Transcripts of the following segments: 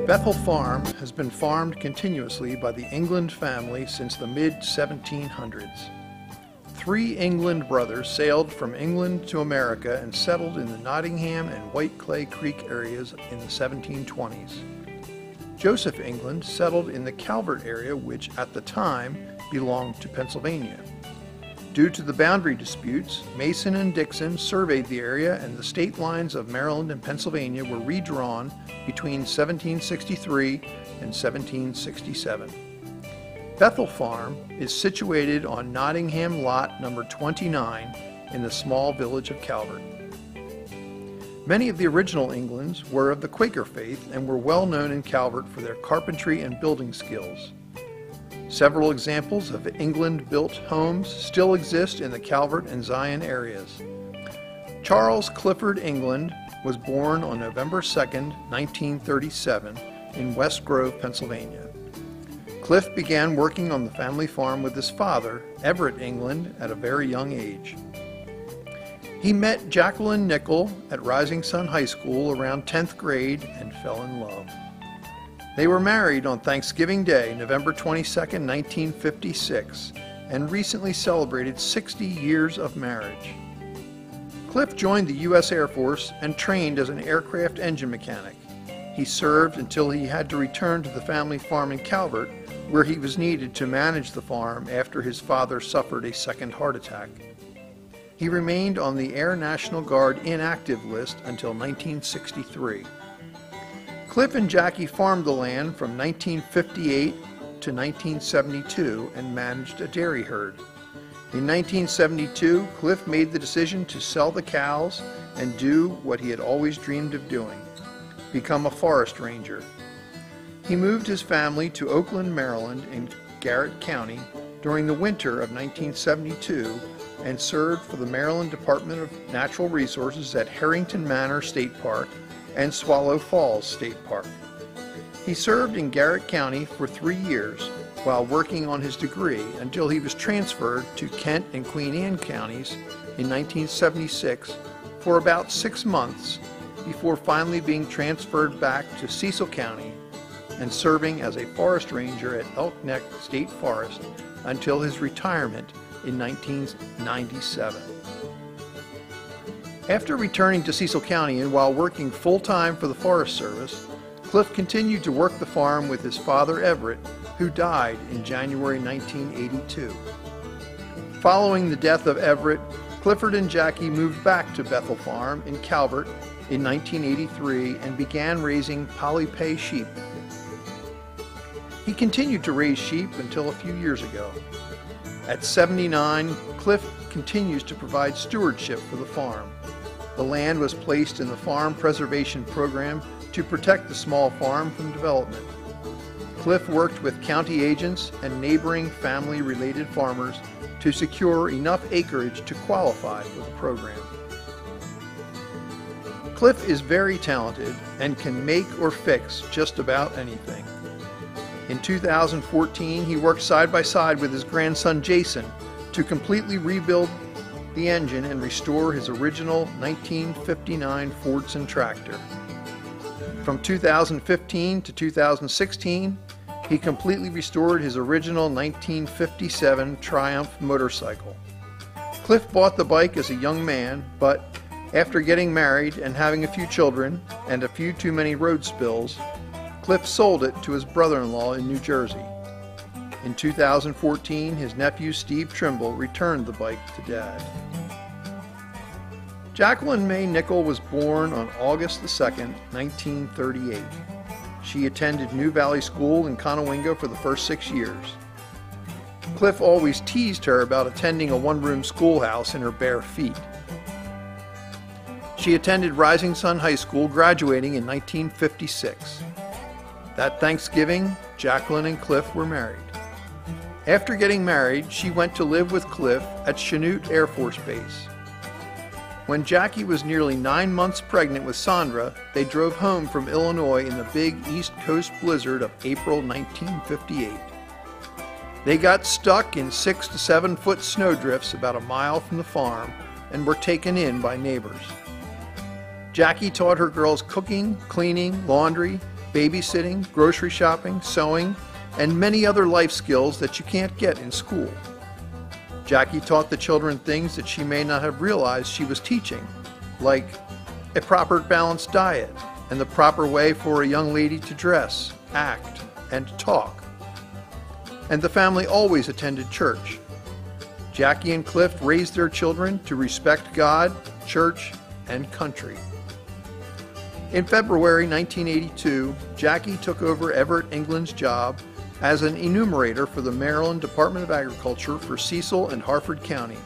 Bethel Farm has been farmed continuously by the England family since the mid-1700s. Three England brothers sailed from England to America and settled in the Nottingham and White Clay Creek areas in the 1720s. Joseph England settled in the Calvert area, which at the time belonged to Pennsylvania. Due to the boundary disputes, Mason and Dixon surveyed the area, and the state lines of Maryland and Pennsylvania were redrawn between 1763 and 1767. Bethel Farm is situated on Nottingham Lot number 29 in the small village of Calvert. Many of the original Englands were of the Quaker faith and were well known in Calvert for their carpentry and building skills. Several examples of England-built homes still exist in the Calvert and Zion areas. Charles Clifford England was born on November 2, 1937 in West Grove, Pennsylvania. Cliff began working on the family farm with his father, Everett England, at a very young age. He met Jacqueline at Rising Sun High School around 10th grade and fell in love. They were married on Thanksgiving Day, November 22, 1956, and recently celebrated 60 years of marriage. Cliff joined the U.S. Air Force and trained as an aircraft engine mechanic. He served until he had to return to the family farm in Calvert, where he was needed to manage the farm after his father suffered a second heart attack. He remained on the Air National Guard inactive list until 1963. Cliff and Jackie farmed the land from 1958 to 1972 and managed a dairy herd. In 1972, Cliff made the decision to sell the cows and do what he had always dreamed of doing: become a forest ranger. He moved his family to Oakland, Maryland in Garrett County during the winter of 1972 and served for the Maryland Department of Natural Resources at Harrington Manor State Park and Swallow Falls State Park. He served in Garrett County for 3 years while working on his degree until he was transferred to Kent and Queen Anne counties in 1976 for about 6 months before finally being transferred back to Cecil County and serving as a forest ranger at Elk Neck State Forest until his retirement in 1997. After returning to Cecil County and while working full-time for the Forest Service, Cliff continued to work the farm with his father Everett, who died in January 1982. Following the death of Everett, Clifford and Jackie moved back to Bethel Farm in Calvert in 1983 and began raising polypay sheep. He continued to raise sheep until a few years ago. At 79, Cliff continues to provide stewardship for the farm. The land was placed in the Farm Preservation Program to protect the small farm from development. Cliff worked with county agents and neighboring family-related farmers to secure enough acreage to qualify for the program. Cliff is very talented and can make or fix just about anything. In 2014, he worked side by side with his grandson Jason to completely rebuild the engine and restore his original 1959 Fordson tractor. From 2015 to 2016, he completely restored his original 1957 Triumph motorcycle. Cliff bought the bike as a young man, but after getting married and having a few children and a few too many road spills, Cliff sold it to his brother-in-law in New Jersey. In 2014, his nephew Steve Trimble returned the bike to Dad. Jacqueline May Nickel was born on August 2, 1938. She attended New Valley School in Conowingo for the first 6 years. Cliff always teased her about attending a one-room schoolhouse in her bare feet. She attended Rising Sun High School, graduating in 1956. That Thanksgiving, Jacqueline and Cliff were married. After getting married, she went to live with Cliff at Chanute Air Force Base. When Jackie was nearly 9 months pregnant with Sandra, they drove home from Illinois in the big East Coast blizzard of April 1958. They got stuck in 6 to 7 foot snowdrifts about a mile from the farm and were taken in by neighbors. Jackie taught her girls cooking, cleaning, laundry, babysitting, grocery shopping, sewing, and many other life skills that you can't get in school. Jackie taught the children things that she may not have realized she was teaching, like a proper balanced diet and the proper way for a young lady to dress, act, and talk. And the family always attended church. Jackie and Cliff raised their children to respect God, church, and country. In February 1982, Jackie took over Everett England's job as an enumerator for the Maryland Department of Agriculture for Cecil and Harford County.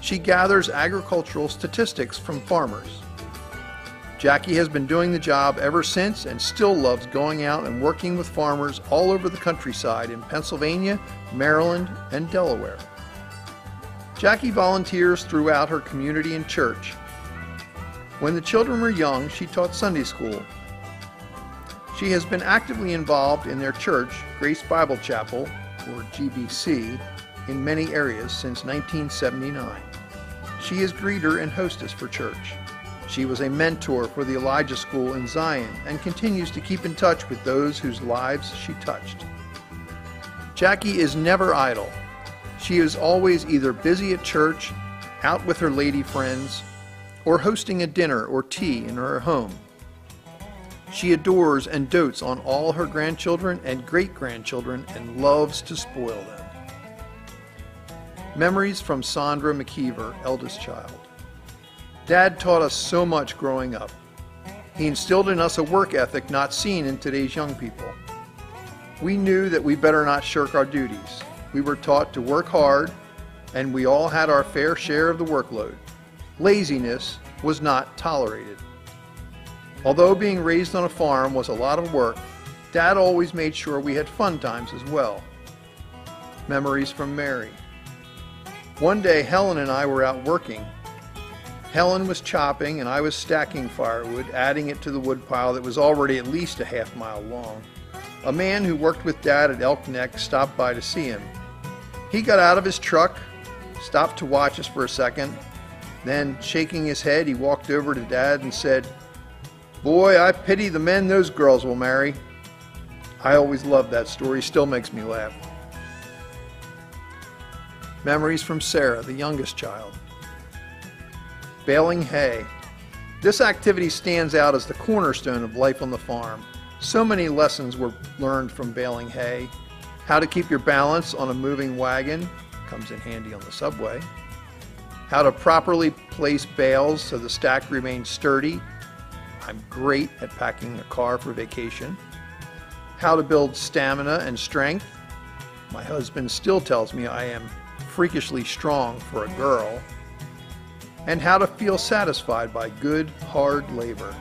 She gathers agricultural statistics from farmers. Jackie has been doing the job ever since and still loves going out and working with farmers all over the countryside in Pennsylvania, Maryland, and Delaware. Jackie volunteers throughout her community and church. When the children were young, she taught Sunday school. She has been actively involved in their church, Grace Bible Chapel, or GBC, in many areas since 1979. She is greeter and hostess for church. She was a mentor for the Elijah School in Zion and continues to keep in touch with those whose lives she touched. Jackie is never idle. She is always either busy at church, out with her lady friends, or hosting a dinner or tea in her home. She adores and dotes on all her grandchildren and great-grandchildren and loves to spoil them. Memories from Sandra McKeever, eldest child. Dad taught us so much growing up. He instilled in us a work ethic not seen in today's young people. We knew that we better not shirk our duties. We were taught to work hard, and we all had our fair share of the workload. Laziness was not tolerated. Although being raised on a farm was a lot of work, Dad always made sure we had fun times as well. Memories from Mary. One day Helen and I were out working. Helen was chopping and I was stacking firewood, adding it to the wood pile that was already at least a half-mile long. A man who worked with Dad at Elk Neck stopped by to see him. He got out of his truck, stopped to watch us for a second, then, shaking his head, he walked over to Dad and said, "Boy, I pity the men those girls will marry." I always loved that story, still makes me laugh. Memories from Sarah, the youngest child. Baling hay. This activity stands out as the cornerstone of life on the farm. So many lessons were learned from baling hay. How to keep your balance on a moving wagon, comes in handy on the subway. How to properly place bales so the stack remains sturdy. I'm great at packing a car for vacation. How to build stamina and strength. My husband still tells me I am freakishly strong for a girl. And how to feel satisfied by good, hard labor.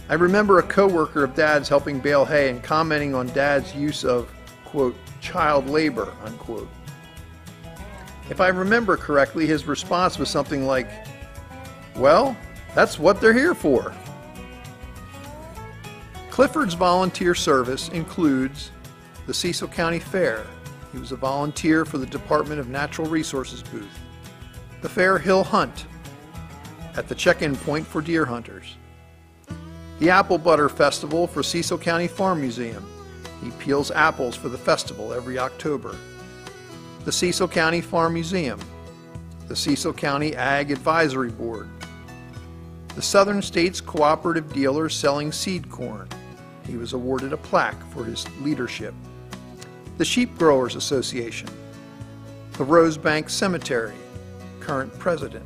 I remember a coworker of Dad's helping bale hay and commenting on Dad's use of, quote, child labor, unquote. If I remember correctly, his response was something like, "Well, that's what they're here for." Clifford's volunteer service includes the Cecil County Fair. He was a volunteer for the Department of Natural Resources booth. The Fair Hill Hunt at the check-in point for deer hunters. The Apple Butter Festival for Cecil County Farm Museum. He peels apples for the festival every October. The Cecil County Farm Museum. The Cecil County Ag Advisory Board. The Southern States Cooperative Dealer selling seed corn. He was awarded a plaque for his leadership. The Sheep Growers Association. The Rosebank Cemetery. Current president.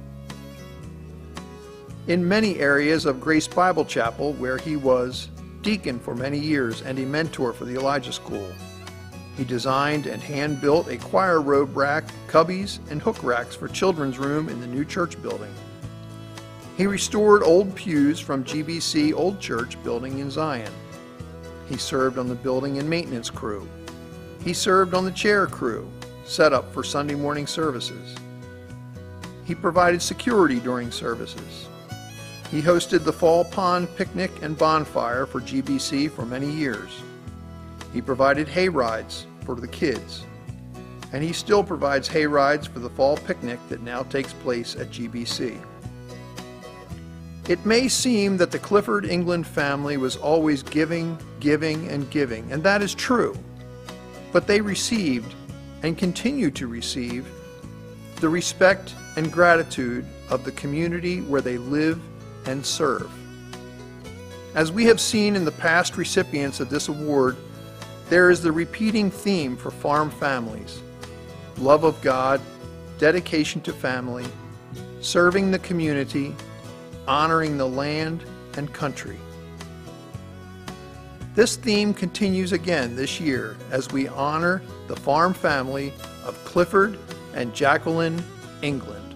In many areas of Grace Bible Chapel, where he was deacon for many years and a mentor for the Elijah School. He designed and hand-built a choir robe rack, cubbies, and hook racks for children's room in the new church building. He restored old pews from GBC Old Church building in Zion. He served on the building and maintenance crew. He served on the chair crew, set up for Sunday morning services. He provided security during services. He hosted the Fall Pond Picnic and Bonfire for GBC for many years. He provided hay rides for the kids, and he still provides hay rides for the fall picnic that now takes place at GBC. It may seem that the Clifford England family was always giving, giving, and giving, and that is true. But they received, and continue to receive, the respect and gratitude of the community where they live and serve. As we have seen in the past recipients of this award, there is the repeating theme for farm families: love of God, dedication to family, serving the community, honoring the land and country. This theme continues again this year as we honor the farm family of Clifford and Jacqueline England.